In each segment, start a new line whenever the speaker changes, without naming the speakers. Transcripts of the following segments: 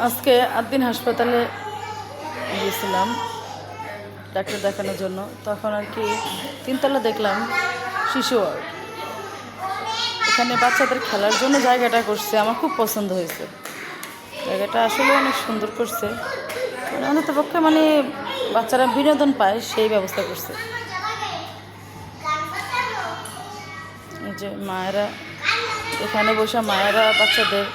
আজকে 8 দিন হাসপাতালে গিয়েছিলাম ডাক্তার দেখানোর জন্য। তখন আর কি 3তলা দেখলাম শিশু ওয়ার্ড। এখানে বাচ্চাদের খেলার জন্য জায়গাটা করছে, আমার খুব পছন্দ হয়েছে। জায়গাটা আসলে অনেক সুন্দর করছে, মানে অন্তত পক্ষে মানে বাচ্চারা বিনোদন পায় সেই ব্যবস্থা করছে। এই যে মায়েরা এখানে বসে মায়েরা বাচ্চাদের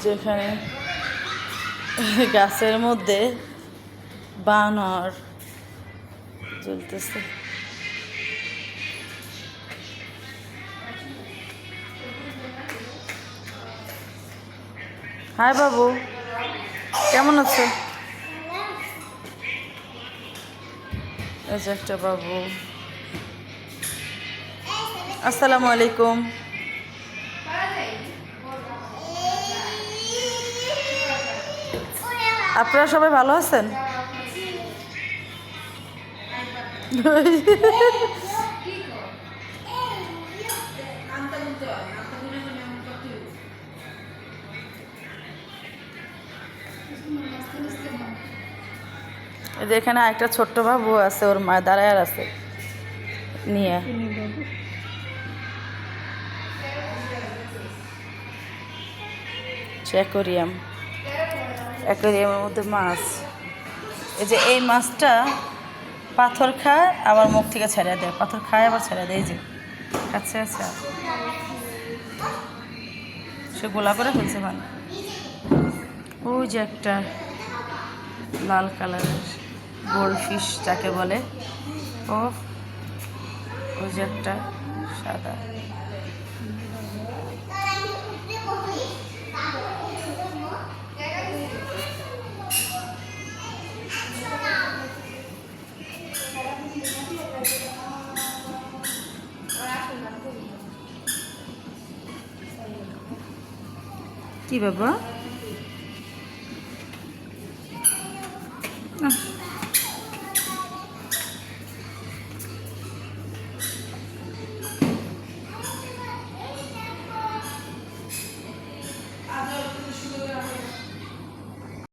যেখানে গাছের মধ্যে বানর জ্বলতেছে। হাই বাবু, কেমন আছো? এই যে একটা বাবু। আসসালামু আলাইকুম। আপনারা সবাই ভালো আছেন? এখানে একটা ছোট্ট বাবু আছে, ওর মা দাঁড়ায় আছে নিয়ে। অ্যাকোরিয়াম, অ্যাকোরিয়ামের মধ্যে মাছ। এই যে এই মাছটা পাথর খায় আবার মুখ থেকে ছেড়ে দেয়, পাথর খায় আবার ছেড়ে দেয়। এই যে আচ্ছা আচ্ছা, সে গোলা করে ফেলছে মানে। ওই যে একটা লাল কালারের গোল্ড ফিশ যাকে বলে, ও ওই যে একটা সাদা। কি বাবা?